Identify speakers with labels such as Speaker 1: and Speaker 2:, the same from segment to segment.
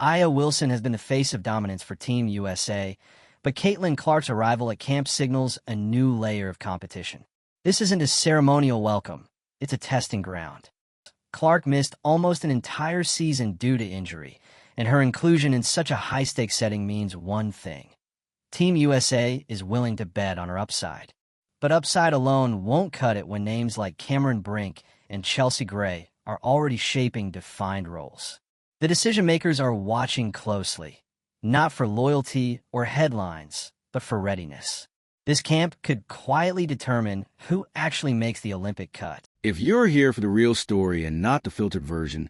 Speaker 1: Aya Wilson has been the face of dominance for Team USA, but Caitlin Clark's arrival at camp signals a new layer of competition. This isn't a ceremonial welcome, it's a testing ground. Clark missed almost an entire season due to injury, and her inclusion in such a high-stakes setting means one thing. Team USA is willing to bet on her upside. But upside alone won't cut it when names like Cameron Brink and Chelsea Gray are already shaping defined roles. The decision-makers are watching closely, not for loyalty or headlines, but for readiness. This camp could quietly determine who actually makes the Olympic cut.
Speaker 2: If you're here for the real story and not the filtered version,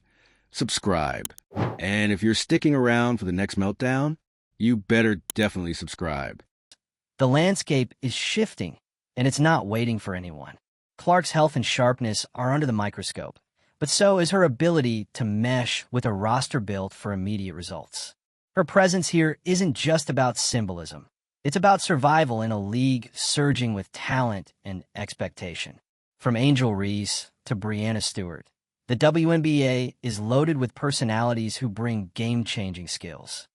Speaker 2: subscribe. And if you're sticking around for the next meltdown, you better definitely subscribe.
Speaker 1: The landscape is shifting, and it's not waiting for anyone. Clark's health and sharpness are under the microscope, but so is her ability to mesh with a roster built for immediate results. Her presence here isn't just about symbolism. It's about survival in a league surging with talent and expectation. From Angel Reese to Breanna Stewart, the WNBA is loaded with personalities who bring game-changing skills.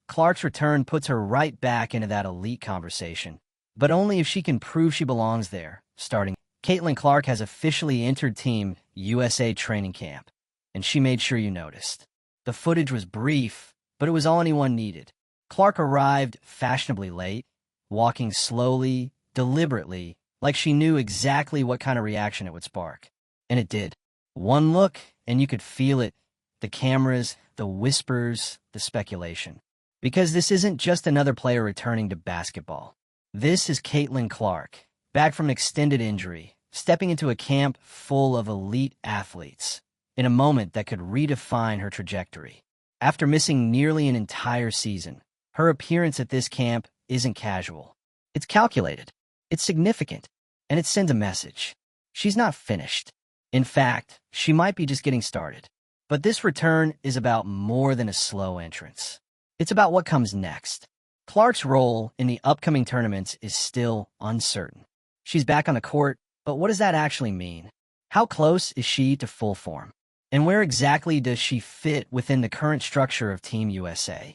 Speaker 1: Clark's return puts her right back into that elite conversation, but only if she can prove she belongs there. Starting, Caitlin Clark has officially entered Team USA training camp, and she made sure you noticed. The footage was brief, but it was all anyone needed. Clark arrived fashionably late, walking slowly, deliberately, like she knew exactly what kind of reaction it would spark. And it did. One look, and you could feel it. The cameras, the whispers, the speculation. Because this isn't just another player returning to basketball. This is Caitlin Clark, back from an extended injury, stepping into a camp full of elite athletes, in a moment that could redefine her trajectory. After missing nearly an entire season, her appearance at this camp isn't casual. It's calculated, it's significant, and it sends a message. She's not finished. In fact, she might be just getting started. But this return is about more than a slow entrance. It's about what comes next. Clark's role in the upcoming tournaments is still uncertain. She's back on the court, but what does that actually mean? How close is she to full form? And where exactly does she fit within the current structure of Team USA?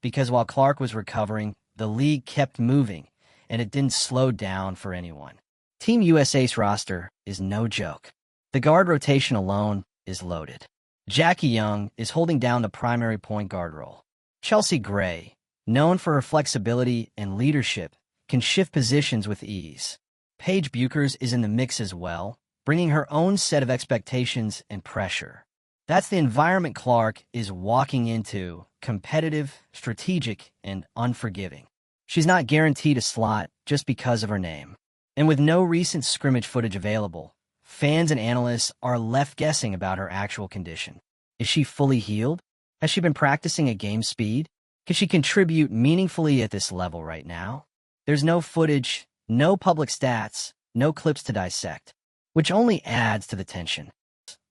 Speaker 1: Because while Clark was recovering, the league kept moving, and it didn't slow down for anyone. Team USA's roster is no joke. The guard rotation alone is loaded. Jackie Young is holding down the primary point guard role. Chelsea Gray, known for her flexibility and leadership, can shift positions with ease. Paige Buchers is in the mix as well, bringing her own set of expectations and pressure. That's the environment Clark is walking into, competitive, strategic, and unforgiving. She's not guaranteed a slot just because of her name. And with no recent scrimmage footage available, fans and analysts are left guessing about her actual condition. Is she fully healed? Has she been practicing at game speed? Can she contribute meaningfully at this level right now? There's no footage, no public stats, no clips to dissect, which only adds to the tension.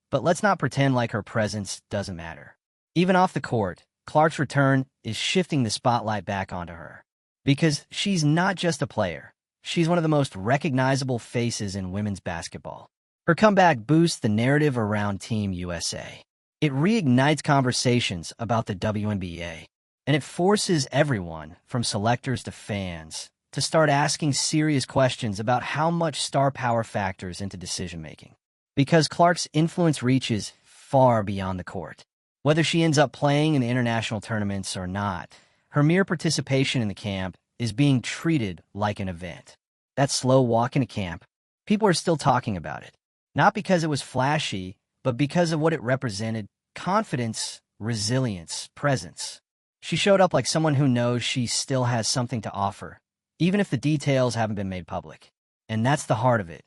Speaker 1: But let's not pretend like her presence doesn't matter. Even off the court, Clark's return is shifting the spotlight back onto her. Because she's not just a player. She's one of the most recognizable faces in women's basketball. Her comeback boosts the narrative around Team USA. It reignites conversations about the WNBA, and it forces everyone, from selectors to fans, to start asking serious questions about how much star power factors into decision-making. Because Clark's influence reaches far beyond the court. Whether she ends up playing in the international tournaments or not, her mere participation in the camp is being treated like an event. That slow walk into camp, people are still talking about it. Not because it was flashy, but because of what it represented: confidence, resilience, presence. She showed up like someone who knows she still has something to offer, even if the details haven't been made public. And that's the heart of it.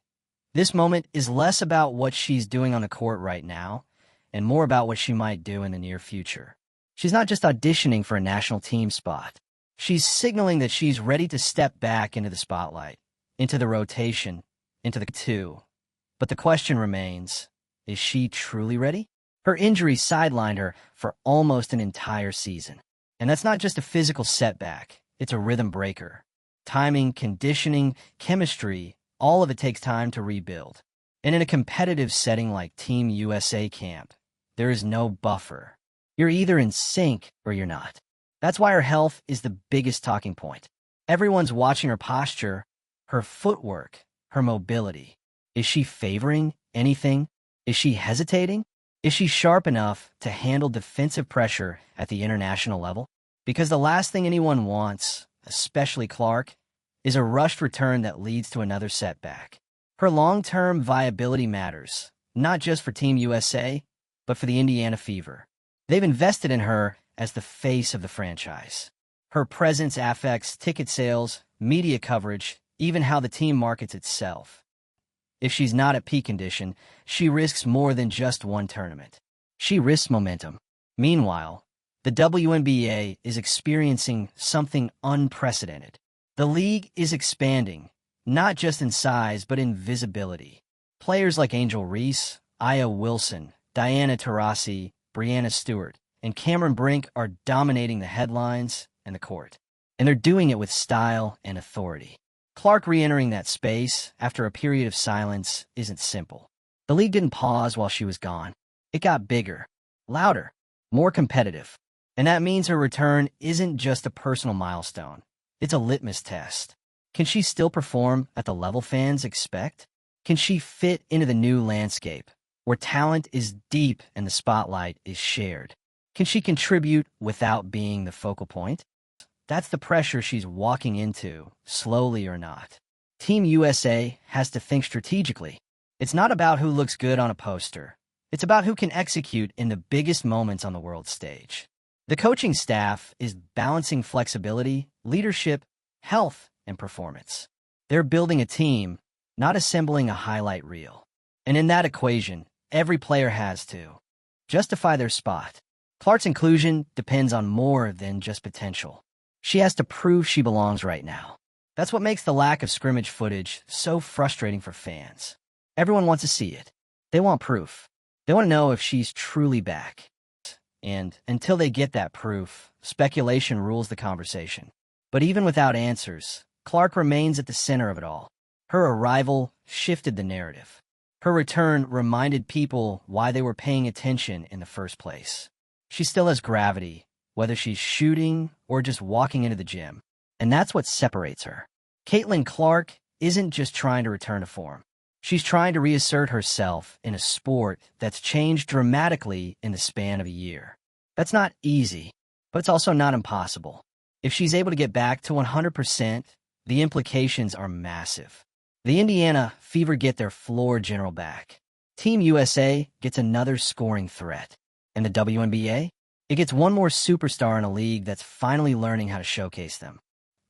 Speaker 1: This moment is less about what she's doing on the court right now, and more about what she might do in the near future. She's not just auditioning for a national team spot. She's signaling that she's ready to step back into the spotlight, into the rotation, into the two. But the question remains, is she truly ready? Her injury sidelined her for almost an entire season. And that's not just a physical setback, it's a rhythm breaker. Timing, conditioning, chemistry, all of it takes time to rebuild. And in a competitive setting like Team USA camp, there is no buffer. You're either in sync or you're not. That's why her health is the biggest talking point. Everyone's watching her posture, her footwork, her mobility. Is she favoring anything? Is she hesitating? Is she sharp enough to handle defensive pressure at the international level? Because the last thing anyone wants, especially Clark, is a rushed return that leads to another setback. Her long-term viability matters, not just for Team USA, but for the Indiana Fever. They've invested in her as the face of the franchise. Her presence affects ticket sales, media coverage, even how the team markets itself. If she's not at peak condition, she risks more than just one tournament. She risks momentum. Meanwhile, the WNBA is experiencing something unprecedented. The league is expanding, not just in size, but in visibility. Players like Angel Reese, Aya Wilson, Diana Taurasi, Breanna Stewart, and Cameron Brink are dominating the headlines and the court. And they're doing it with style and authority. Clark re-entering that space after a period of silence isn't simple. The league didn't pause while she was gone. It got bigger, louder, more competitive. And that means her return isn't just a personal milestone. It's a litmus test. Can she still perform at the level fans expect? Can she fit into the new landscape, where talent is deep and the spotlight is shared? Can she contribute without being the focal point? That's the pressure she's walking into, slowly or not. Team USA has to think strategically. It's not about who looks good on a poster. It's about who can execute in the biggest moments on the world stage. The coaching staff is balancing flexibility, leadership, health, and performance. They're building a team, not assembling a highlight reel. And in that equation, every player has to justify their spot. Clark's inclusion depends on more than just potential. She has to prove she belongs right now. That's what makes the lack of scrimmage footage so frustrating for fans. Everyone wants to see it. They want proof. They want to know if she's truly back. And until they get that proof, speculation rules the conversation. But even without answers, Clark remains at the center of it all. Her arrival shifted the narrative. Her return reminded people why they were paying attention in the first place. She still has gravity, whether she's shooting or just walking into the gym. And that's what separates her. Caitlin Clark isn't just trying to return to form. She's trying to reassert herself in a sport that's changed dramatically in the span of a year. That's not easy, but it's also not impossible. If she's able to get back to 100%, the implications are massive. The Indiana Fever get their floor general back. Team USA gets another scoring threat. And the WNBA? It gets one more superstar in a league that's finally learning how to showcase them.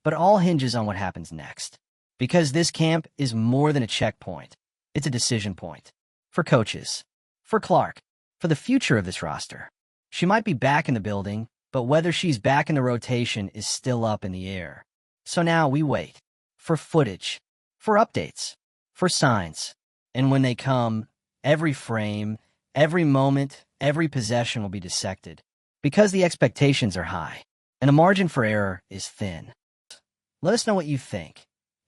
Speaker 1: But it all hinges on what happens next. Because this camp is more than a checkpoint. It's a decision point. For coaches. For Clark. For the future of this roster. She might be back in the building, but whether she's back in the rotation is still up in the air. So now we wait. For footage. For updates. For signs. And when they come, every frame, every moment, every possession will be dissected. Because the expectations are high, and the margin for error is thin. Let us know what you think.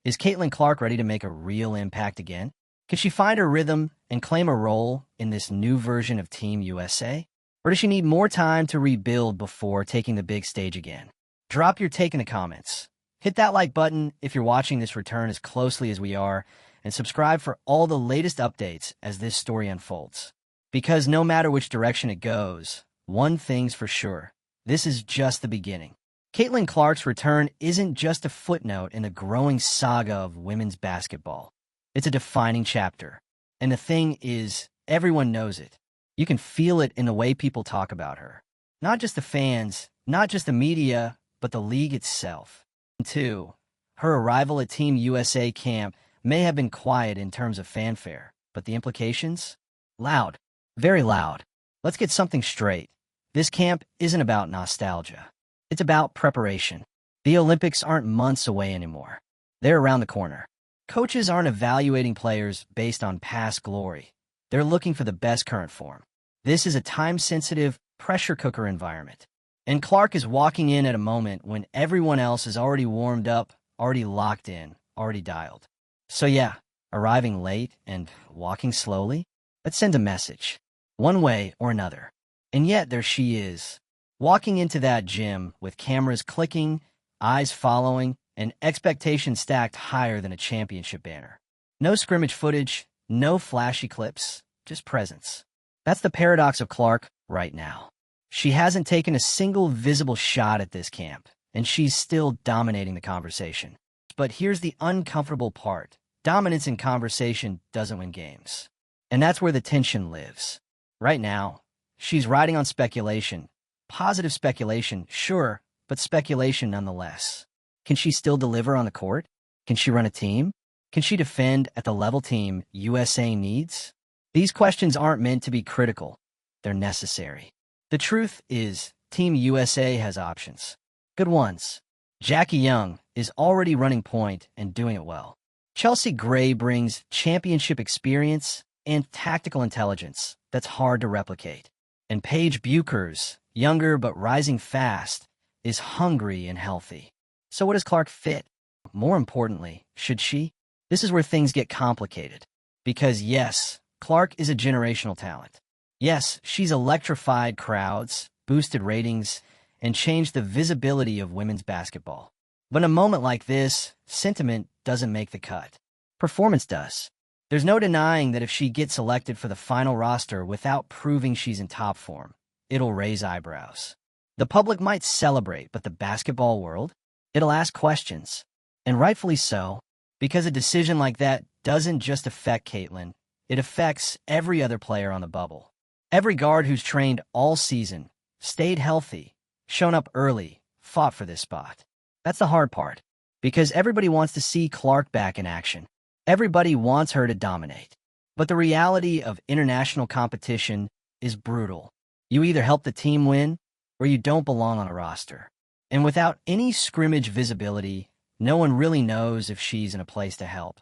Speaker 1: Is Caitlin Clark ready to make a real impact again? Can she find her rhythm and claim a role in this new version of Team USA? Or does she need more time to rebuild before taking the big stage again? Drop your take in the comments. Hit that like button if you're watching this return as closely as we are, and subscribe for all the latest updates as this story unfolds. Because no matter which direction it goes, one thing's for sure, this is just the beginning. Caitlin Clark's return isn't just a footnote in the growing saga of women's basketball. It's a defining chapter. And the thing is, everyone knows it. You can feel it in the way people talk about her. Not just the fans, not just the media, but the league itself. And two, her arrival at Team USA camp may have been quiet in terms of fanfare, but the implications? Loud. Very loud. Let's get something straight. This camp isn't about nostalgia. It's about preparation. The Olympics aren't months away anymore. They're around the corner. Coaches aren't evaluating players based on past glory. They're looking for the best current form. This is a time-sensitive, pressure cooker environment. And Clark is walking in at a moment when everyone else is already warmed up, already locked in, already dialed. So yeah, arriving late and walking slowly, that sends a message. One way or another. And yet there she is, walking into that gym with cameras clicking, eyes following, and expectations stacked higher than a championship banner. No scrimmage footage, no flashy clips, just presence. That's the paradox of Clark right now. She hasn't taken a single visible shot at this camp, and she's still dominating the conversation. But here's the uncomfortable part. Dominance in conversation doesn't win games. And that's where the tension lives. Right now, she's riding on speculation. Positive speculation, sure, but speculation nonetheless. Can she still deliver on the court? Can she run a team? Can she defend at the level Team USA needs? These questions aren't meant to be critical. They're necessary. The truth is, Team USA has options. Good ones. Jackie Young is already running point and doing it well. Chelsea Gray brings championship experience and tactical intelligence that's hard to replicate. And Paige Buchers, younger but rising fast, is hungry and healthy. So what does Clark fit? More importantly, should she? This is where things get complicated. Because yes, Clark is a generational talent. Yes, she's electrified crowds, boosted ratings, and changed the visibility of women's basketball. But in a moment like this, sentiment doesn't make the cut. Performance does. There's no denying that if she gets selected for the final roster without proving she's in top form, it'll raise eyebrows. The public might celebrate, but the basketball world? It'll ask questions. And rightfully so, because a decision like that doesn't just affect Caitlin, it affects every other player on the bubble. Every guard who's trained all season, stayed healthy, shown up early, fought for this spot. That's the hard part, because everybody wants to see Clark back in action. Everybody wants her to dominate. But the reality of international competition is brutal. You either help the team win, or you don't belong on a roster. And without any scrimmage visibility, no one really knows if she's in a place to help,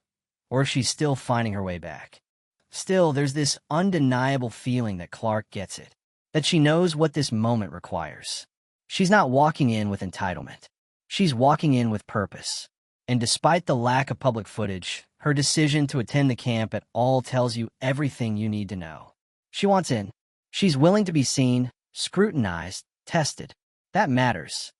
Speaker 1: or if she's still finding her way back. Still, there's this undeniable feeling that Clark gets it, that she knows what this moment requires. She's not walking in with entitlement. She's walking in with purpose. And despite the lack of public footage, her decision to attend the camp at all tells you everything you need to know. She wants in. She's willing to be seen, scrutinized, tested. That matters.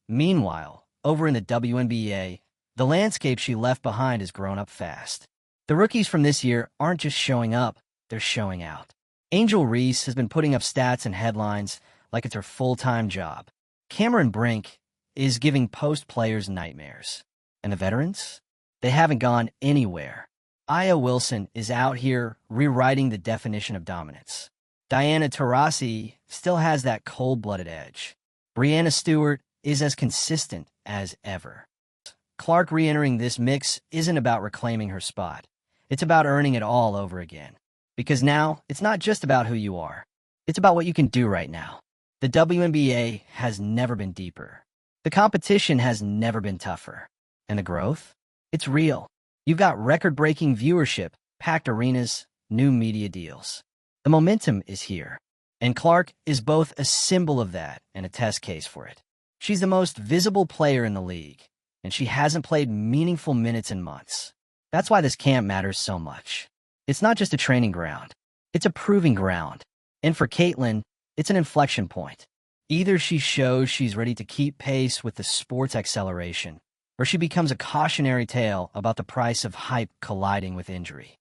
Speaker 1: Meanwhile, over in the WNBA, the landscape she left behind has grown up fast. The rookies from this year aren't just showing up, they're showing out. Angel Reese has been putting up stats and headlines like it's her full-time job. Cameron Brink is giving post players nightmares. And the veterans? They haven't gone anywhere. Aya Wilson is out here rewriting the definition of dominance. Diana Taurasi still has that cold-blooded edge. Breanna Stewart is as consistent as ever. Clark re-entering this mix isn't about reclaiming her spot. It's about earning it all over again. Because now, it's not just about who you are. It's about what you can do right now. The WNBA has never been deeper. The competition has never been tougher. And the growth? It's real. You've got record-breaking viewership, packed arenas, new media deals. The momentum is here. And Clark is both a symbol of that and a test case for it. She's the most visible player in the league, and she hasn't played meaningful minutes in months. That's why this camp matters so much. It's not just a training ground. It's a proving ground. And for Caitlin, it's an inflection point. Either she shows she's ready to keep pace with the sport's acceleration, or she becomes a cautionary tale about the price of hype colliding with injury.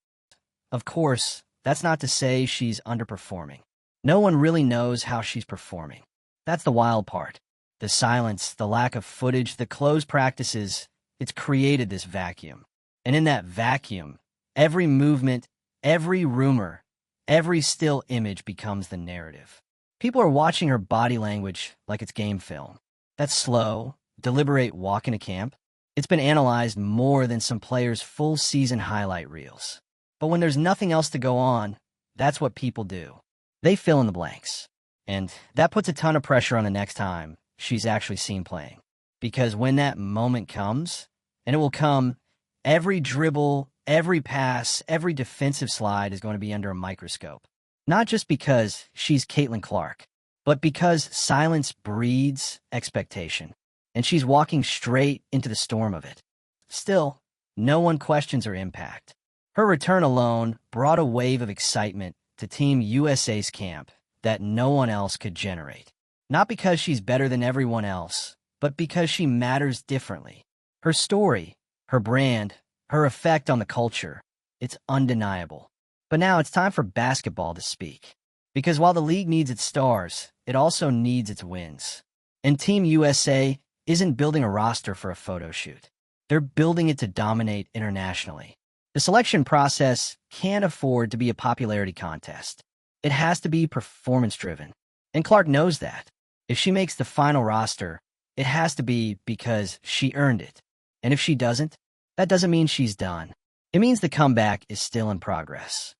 Speaker 1: Of course, that's not to say she's underperforming. No one really knows how she's performing. That's the wild part. The silence, the lack of footage, the closed practices, it's created this vacuum. And in that vacuum, every movement, every rumor, every still image becomes the narrative. People are watching her body language like it's game film. That slow, deliberate walk into camp, it's been analyzed more than some players' full season highlight reels. But when there's nothing else to go on, that's what people do. They fill in the blanks. And that puts a ton of pressure on the next time she's actually seen playing. Because when that moment comes, and it will come, every dribble, every pass, every defensive slide is going to be under a microscope. Not just because she's Caitlin Clark, but because silence breeds expectation. And she's walking straight into the storm of it. Still, no one questions her impact. Her return alone brought a wave of excitement to Team USA's camp, that no one else could generate. Not because she's better than everyone else, but because she matters differently. Her story, her brand, her effect on the culture, it's undeniable. But now it's time for basketball to speak. Because while the league needs its stars, it also needs its wins. And Team USA isn't building a roster for a photo shoot. They're building it to dominate internationally. The selection process can't afford to be a popularity contest. It has to be performance-driven. And Clark knows that. If she makes the final roster, it has to be because she earned it. And if she doesn't, that doesn't mean she's done. It means the comeback is still in progress.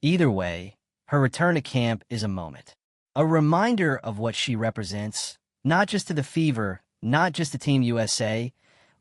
Speaker 1: Either way, her return to camp is a moment. A reminder of what she represents, not just to the Fever, not just to Team USA,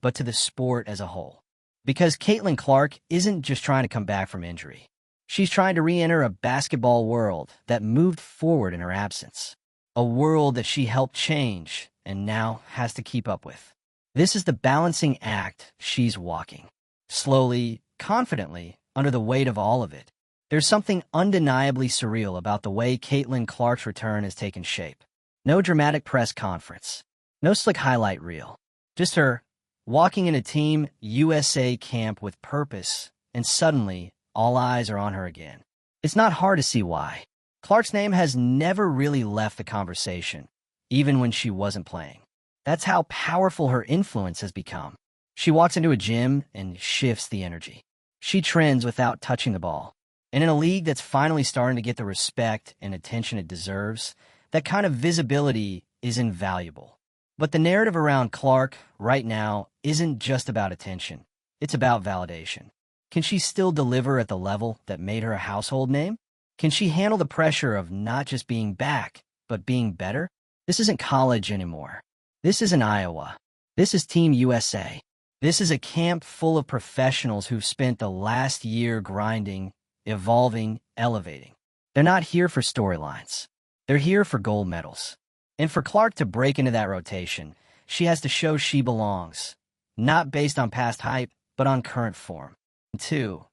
Speaker 1: but to the sport as a whole. Because Caitlin Clark isn't just trying to come back from injury. She's trying to re-enter a basketball world that moved forward in her absence. A world that she helped change and now has to keep up with. This is the balancing act she's walking. Slowly, confidently, under the weight of all of it. There's something undeniably surreal about the way Caitlin Clark's return has taken shape. No dramatic press conference. No slick highlight reel. Just her walking in a Team USA camp with purpose, and suddenly, all eyes are on her again. It's not hard to see why. Clark's name has never really left the conversation, even when she wasn't playing. That's how powerful her influence has become. She walks into a gym and shifts the energy. She trends without touching the ball. And in a league that's finally starting to get the respect and attention it deserves, that kind of visibility is invaluable. But the narrative around Clark right now isn't just about attention. It's about validation. Can she still deliver at the level that made her a household name? Can she handle the pressure of not just being back, but being better? This isn't college anymore. This isn't Iowa. This is Team USA. This is a camp full of professionals who've spent the last year grinding, evolving, elevating. They're not here for storylines. They're here for gold medals. And for Clark to break into that rotation, she has to show she belongs, not based on past hype, but on current form. And two,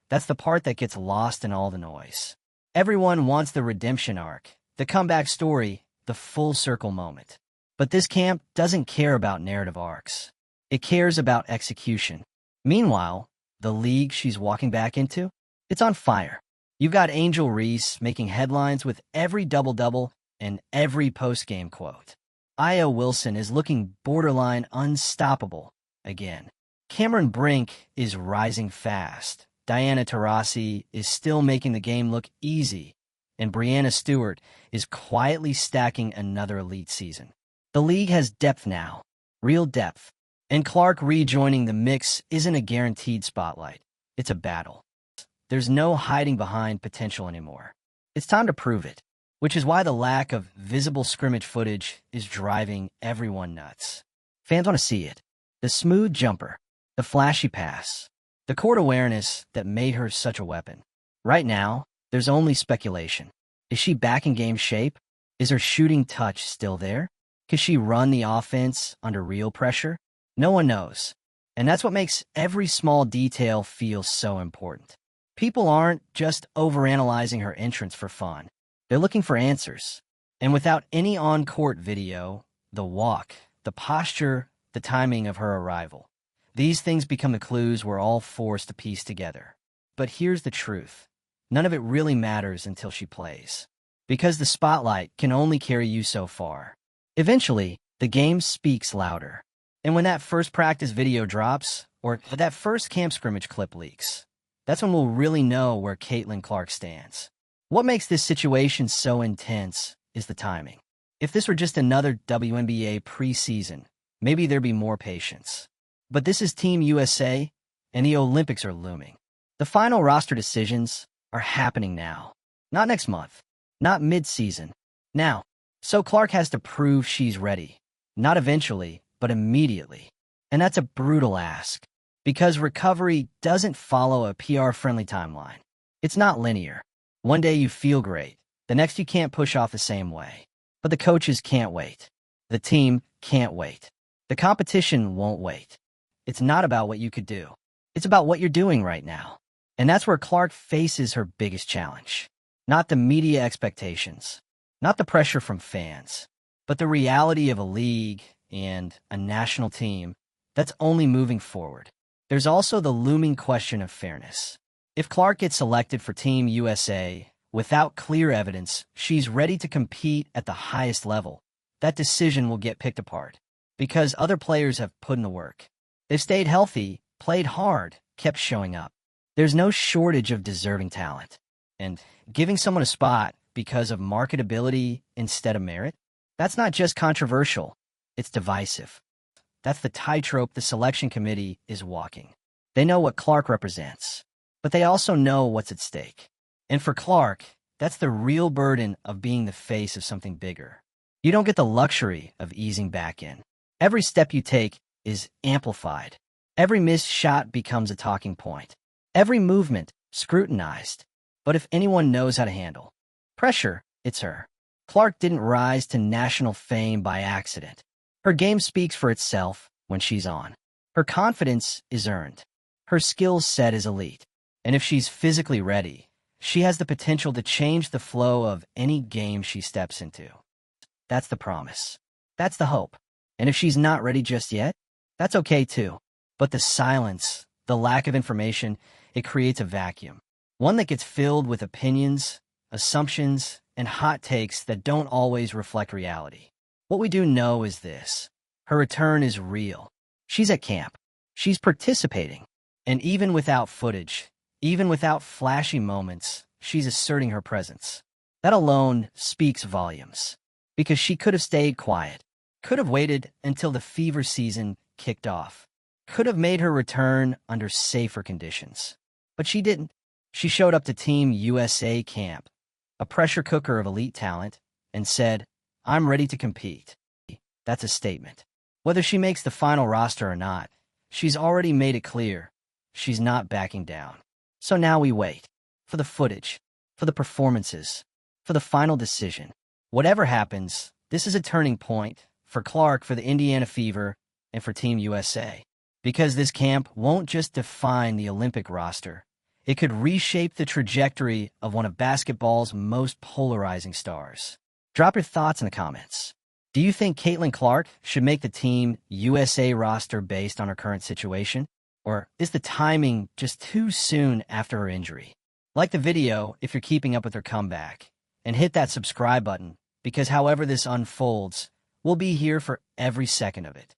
Speaker 1: that's the part that gets lost in all the noise. Everyone wants the redemption arc, the comeback story, the full circle moment. But this camp doesn't care about narrative arcs. It cares about execution. Meanwhile, the league she's walking back into, it's on fire. You've got Angel Reese making headlines with every double-double and every post-game quote. Aya Wilson is looking borderline unstoppable again. Cameron Brink is rising fast. Diana Taurasi is still making the game look easy. And Brianna Stewart is quietly stacking another elite season. The league has depth now. Real depth. And Clark rejoining the mix isn't a guaranteed spotlight. It's a battle. There's no hiding behind potential anymore. It's time to prove it, which is why the lack of visible scrimmage footage is driving everyone nuts. Fans want to see it. The smooth jumper, the flashy pass, the court awareness that made her such a weapon. Right now, there's only speculation. Is she back in game shape? Is her shooting touch still there? Could she run the offense under real pressure? No one knows. And that's what makes every small detail feel so important. People aren't just overanalyzing her entrance for fun. They're looking for answers. And without any on-court video, the walk, the posture, the timing of her arrival, these things become the clues we're all forced to piece together. But here's the truth. None of it really matters until she plays. Because the spotlight can only carry you so far. Eventually, the game speaks louder. And when that first practice video drops, or that first camp scrimmage clip leaks, that's when we'll really know where Caitlin Clark stands. What makes this situation so intense is the timing. If this were just another WNBA preseason, maybe there'd be more patience. But this is Team USA, and the Olympics are looming. The final roster decisions are happening now. Not next month. Not mid-season. Now. So Clark has to prove she's ready. Not eventually, but immediately. And that's a brutal ask. Because recovery doesn't follow a PR-friendly timeline. It's not linear. One day you feel great. The next you can't push off the same way. But the coaches can't wait. The team can't wait. The competition won't wait. It's not about what you could do. It's about what you're doing right now. And that's where Clark faces her biggest challenge. Not the media expectations, not the pressure from fans, but the reality of a league and a national team that's only moving forward. There's also the looming question of fairness. If Clark gets selected for Team USA without clear evidence she's ready to compete at the highest level, that decision will get picked apart because other players have put in the work. They've stayed healthy, played hard, kept showing up. There's no shortage of deserving talent. And giving someone a spot because of marketability instead of merit, that's not just controversial, it's divisive. That's the tightrope the selection committee is walking. They know what Clark represents, but they also know what's at stake. And for Clark, that's the real burden of being the face of something bigger. You don't get the luxury of easing back in. Every step you take is amplified. Every missed shot becomes a talking point. Every movement scrutinized. But if anyone knows how to handle pressure, it's her. Clark didn't rise to national fame by accident. Her game speaks for itself when she's on. Her confidence is earned. Her skill set is elite. And if she's physically ready, she has the potential to change the flow of any game she steps into. That's the promise. That's the hope. And if she's not ready just yet, that's okay too. But the silence, the lack of information, it creates a vacuum. One that gets filled with opinions, assumptions, and hot takes that don't always reflect reality. What we do know is this. Her return is real. She's at camp. She's participating. And even without footage, even without flashy moments, she's asserting her presence. That alone speaks volumes. Because she could have stayed quiet, could have waited until the fever season kicked off, could have made her return under safer conditions. But she didn't. She showed up to Team USA camp, a pressure cooker of elite talent, and said, "I'm ready to compete." That's a statement. Whether she makes the final roster or not, she's already made it clear she's not backing down. So now we wait for the footage, for the performances, for the final decision. Whatever happens, this is a turning point for Clark, for the Indiana Fever, and for Team USA. Because this camp won't just define the Olympic roster, it could reshape the trajectory of one of basketball's most polarizing stars. Drop your thoughts in the comments. Do you think Caitlin Clark should make the Team USA roster based on her current situation? Or is the timing just too soon after her injury? Like the video if you're keeping up with her comeback, and hit that subscribe button, because however this unfolds, we'll be here for every second of it.